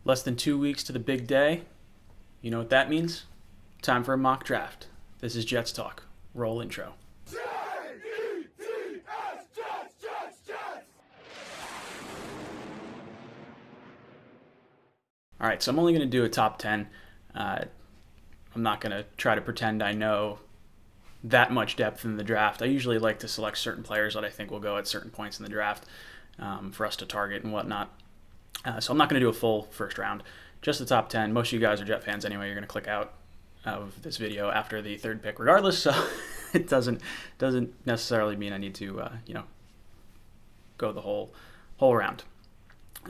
Less than 2 weeks to the big day. You know what that means? Time for a mock draft. This is Jets Talk. Roll intro. All right, so I'm only going to do a top 10. I'm not going to try to pretend I know that much depth in the draft. I usually like to select certain players that I think will go at certain points in the draft for us to target and whatnot. So I'm not going to do a full first round, just the top 10. Most of you guys are Jet fans anyway. You're going to click out of this video after the third pick regardless, so it doesn't necessarily mean I need to go the whole round.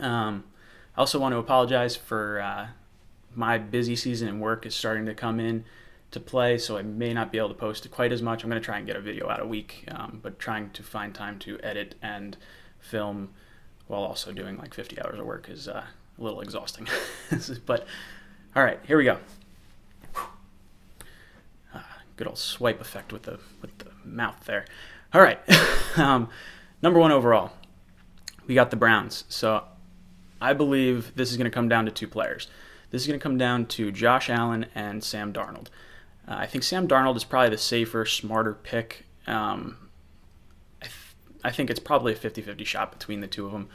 I also want to apologize for my busy season and work is starting to come in to play, so I may not be able to post quite as much. I'm going to try and get a video out a week, but trying to find time to edit and film while also doing like 50 hours of work is a little exhausting. But all right, here we go. Good old swipe effect with the mouth there. All right, number one overall, we got the Browns. So I believe this is going to come down to two players. This is going to come down to Josh Allen and Sam Darnold. I think Sam Darnold is probably the safer, smarter pick. I think it's probably a 50-50 shot between the two of them.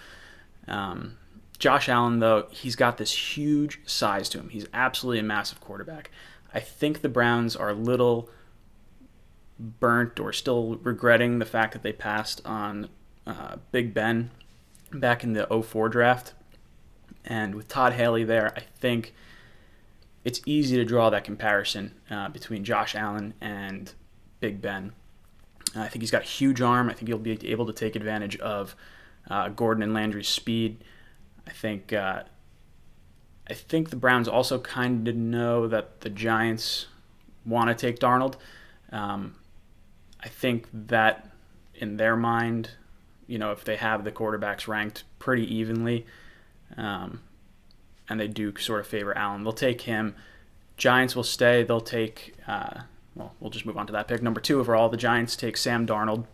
Josh Allen, though, he's got this huge size to him. He's absolutely a massive quarterback. I think the Browns are a little burnt or still regretting the fact that they passed on Big Ben back in the 2004 draft. And with Todd Haley there, I think it's easy to draw that comparison between Josh Allen and Big Ben. I think he's got a huge arm. I think he'll be able to take advantage of Gordon and Landry's speed. I think the Browns also kind of know that the Giants want to take Darnold. I think that in their mind, if they have the quarterbacks ranked pretty evenly, and they do sort of favor Allen, they'll take him. Giants will stay. They'll take, we'll just move on to that pick. Number 2 overall, the Giants take Sam Darnold.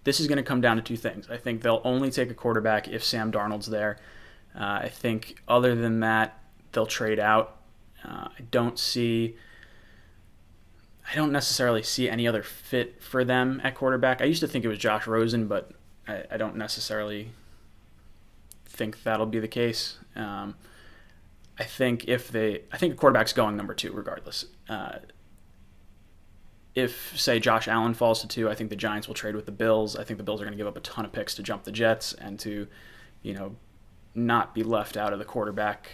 This is going to come down to two things. I think they'll only take a quarterback if Sam Darnold's there. I think other than that, they'll trade out. I don't necessarily see any other fit for them at quarterback. I used to think it was Josh Rosen, but I don't necessarily think that'll be the case. I think a quarterback's going number 2 regardless. If, say, Josh Allen falls to 2, I think the Giants will trade with the Bills. I think the Bills are going to give up a ton of picks to jump the Jets and to, not be left out of the quarterback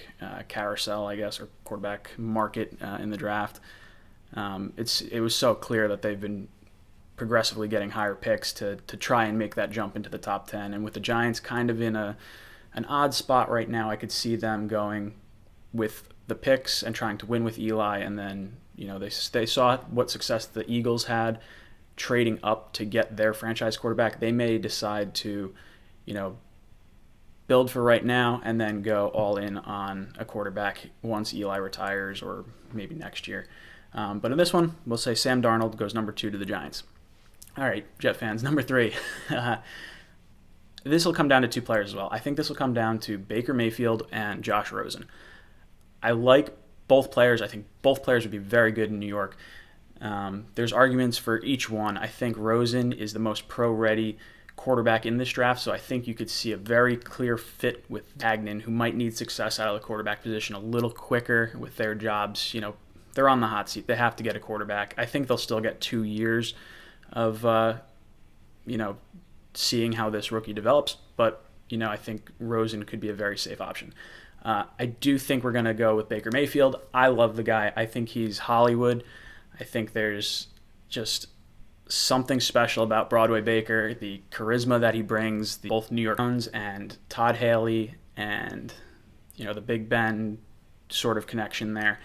carousel, I guess, or quarterback market in the draft. It was so clear that they've been progressively getting higher picks to try and make that jump into the top 10. And with the Giants kind of in an odd spot right now, I could see them going with the picks and trying to win with Eli, and then they saw what success the Eagles had trading up to get their franchise quarterback. They may decide to build for right now and then go all in on a quarterback once Eli retires or maybe next year. But in this one, we'll say Sam Darnold goes number 2 to the Giants. All right, Jet fans, number 3. This will come down to two players as well. I think this will come down to Baker Mayfield and Josh Rosen. I like both players. I think both players would be very good in New York. There's arguments for each one. I think Rosen is the most pro-ready quarterback in this draft, so I think you could see a very clear fit with Gagnon, who might need success out of the quarterback position a little quicker with their jobs. They're on the hot seat. They have to get a quarterback. I think they'll still get 2 years of, seeing how this rookie develops, but, I think Rosen could be a very safe option. I do think we're going to go with Baker Mayfield. I love the guy. I think he's Hollywood. I think there's just something special about Broadway Baker, the charisma that he brings, both New York Browns and Todd Haley and, the Big Ben sort of connection there.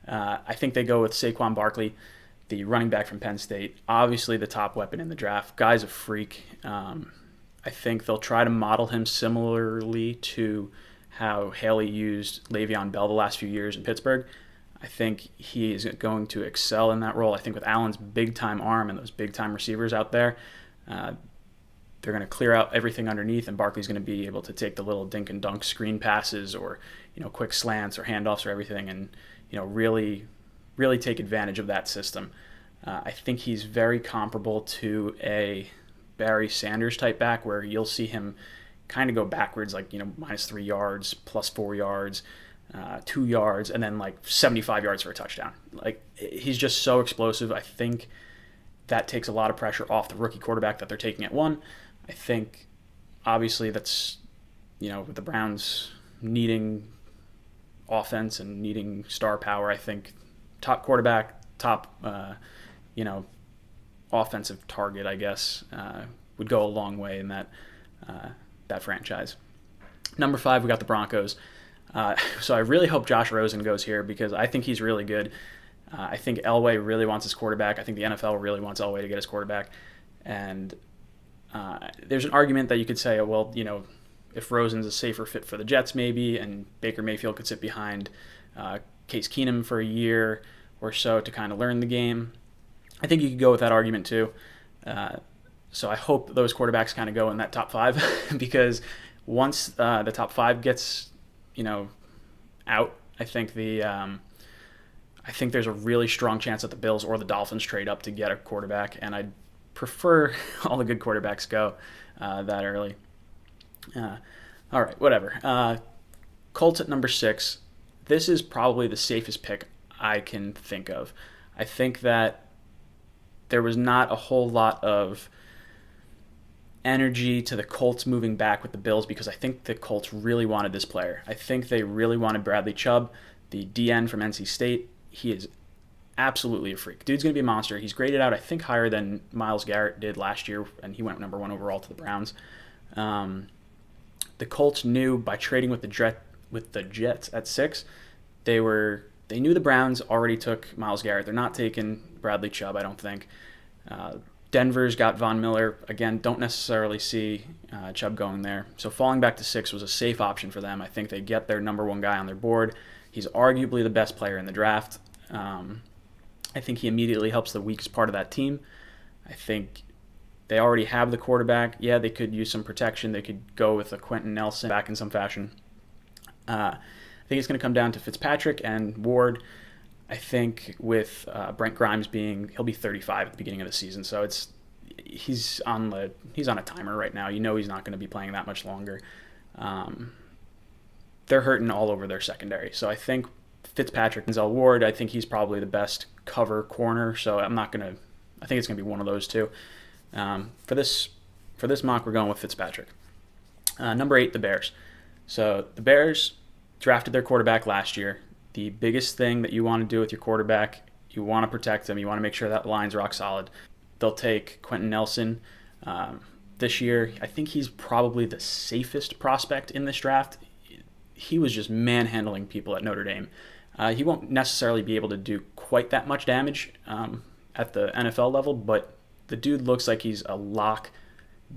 I think they go with Saquon Barkley, the running back from Penn State, obviously the top weapon in the draft. Guy's a freak. I think they'll try to model him similarly to how Haley used Le'Veon Bell the last few years in Pittsburgh. I think he is going to excel in that role. I think with Allen's big-time arm and those big-time receivers out there, they're going to clear out everything underneath, and Barkley's going to be able to take the little dink and dunk screen passes, or quick slants or handoffs or everything, and really really take advantage of that system. I think he's very comparable to a Barry Sanders type back, where you'll see him kind of go backwards, like minus 3 yards, plus 4 yards, 2 yards, and then like 75 yards for a touchdown. Like, he's just so explosive. I think that takes a lot of pressure off the rookie quarterback that they're taking at 1. I think obviously that's with the Browns needing offense and needing star power, I think top quarterback, top offensive target, I guess, would go a long way in that franchise. Number 5, we got the Broncos. So I really hope Josh Rosen goes here, because I think he's really good. I think Elway really wants his quarterback. I think the NFL really wants Elway to get his quarterback. And there's an argument that you could say, well, if Rosen's a safer fit for the Jets maybe, and Baker Mayfield could sit behind Case Keenum for a year or so to kind of learn the game. I think you could go with that argument too. So I hope those quarterbacks kind of go in that top 5 because once the top 5 gets, out, I think I think there's a really strong chance that the Bills or the Dolphins trade up to get a quarterback, and I'd prefer all the good quarterbacks go that early. All right, whatever. Colts at number 6. This is probably the safest pick I can think of. I think that there was not a whole lot of energy to the Colts moving back with the Bills, because I think the Colts really wanted this player. I think they really wanted Bradley Chubb, the DN from NC State. He is absolutely a freak. Dude's going to be a monster. He's graded out, I think, higher than Myles Garrett did last year, and he went number 1 overall to the Browns. The Colts knew by trading with the Jets at 6, they knew the Browns already took Myles Garrett. They're not taking Bradley Chubb, I don't think. Denver's got Von Miller. Again, don't necessarily see Chubb going there. So falling back to 6 was a safe option for them. I think they get their number 1 guy on their board. He's arguably the best player in the draft. I think he immediately helps the weakest part of that team. I think they already have the quarterback. Yeah, they could use some protection. They could go with a Quentin Nelson back in some fashion. I think it's going to come down to Fitzpatrick and Ward. I think with Brent Grimes he'll be 35 at the beginning of the season, so he's on a timer right now. He's not going to be playing that much longer. They're hurting all over their secondary, so I think Fitzpatrick and Denzel Ward. I think he's probably the best cover corner. So I think it's going to be one of those two. For this mock, we're going with Fitzpatrick. Number 8, the Bears. So the Bears drafted their quarterback last year. The biggest thing that you want to do with your quarterback, you want to protect him. You want to make sure that line's rock solid. They'll take Quentin Nelson this year. I think he's probably the safest prospect in this draft. He was just manhandling people at Notre Dame. He won't necessarily be able to do quite that much damage at the NFL level, but the dude looks like he's a lock,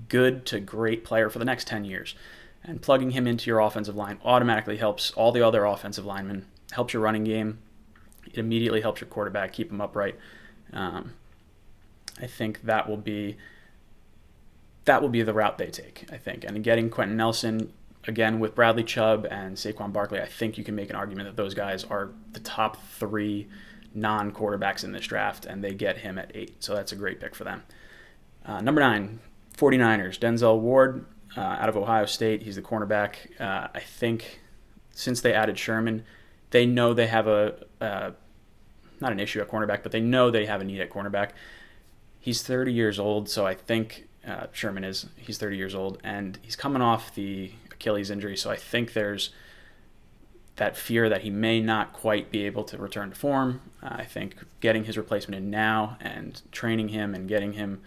good to great player for the next 10 years. And plugging him into your offensive line automatically helps all the other offensive linemen, helps your running game. It immediately helps your quarterback keep him upright. I think that will be the route they take, I think. And getting Quentin Nelson, again, with Bradley Chubb and Saquon Barkley, I think you can make an argument that those guys are the top 3 non-quarterbacks in this draft, and they get him at 8. So that's a great pick for them. Number 9, 49ers, Denzel Ward out of Ohio State. He's the cornerback. I think since they added Sherman, they know they have not an issue at cornerback, but they know they have a need at cornerback. He's 30 years old, so I think he's 30 years old, and he's coming off the Achilles injury, so I think there's that fear that he may not quite be able to return to form. I think getting his replacement in now and training him and getting him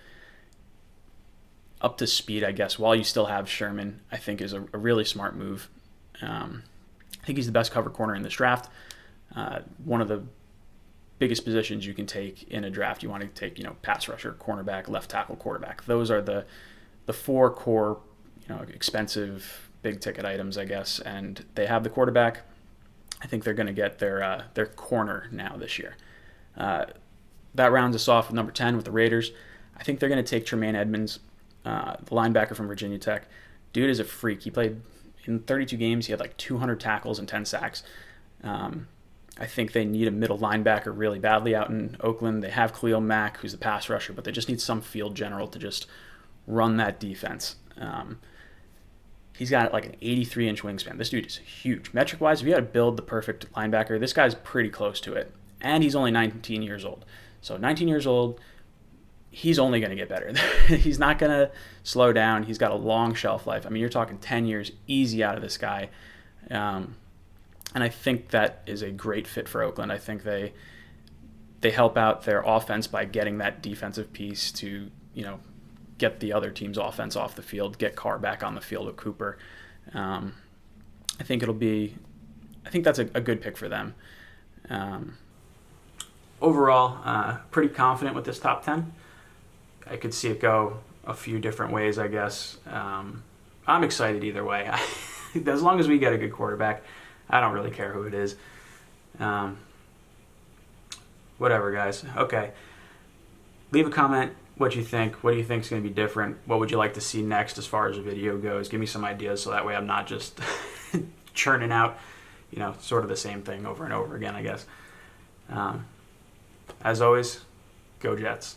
up to speed, I guess, while you still have Sherman, I think is a really smart move. I think he's the best cover corner in this draft. One of the biggest positions you can take in a draft. You want to take, pass rusher, cornerback, left tackle, quarterback. Those are the 4 core, expensive, big ticket items, I guess. And they have the quarterback. I think they're going to get their corner now this year. That rounds us off with number 10 with the Raiders. I think they're going to take Tremaine Edmonds. the linebacker from Virginia Tech. Dude is a freak. He played in 32 games. He had like 200 tackles and 10 sacks. I think they need a middle linebacker really badly out in Oakland. They have Khalil Mack, who's the pass rusher, but they just need some field general to just run that defense. He's got like an 83-inch wingspan. This dude is huge. Metric-wise, if you had to build the perfect linebacker, this guy's pretty close to it. And he's only 19 years old. So 19 years old, he's only going to get better. He's not going to slow down. He's got a long shelf life. I mean, you're talking 10 years easy out of this guy. And I think that is a great fit for Oakland. I think they help out their offense by getting that defensive piece to, get the other team's offense off the field, get Carr back on the field with Cooper. I think that's a good pick for them. Overall, pretty confident with this top 10. I could see it go a few different ways, I guess. I'm excited either way. As long as we get a good quarterback, I don't really care who it is. Whatever, guys. Okay. Leave a comment what you think. What do you think is going to be different? What would you like to see next as far as a video goes? Give me some ideas so that way I'm not just churning out, sort of the same thing over and over again, I guess. As always, go Jets.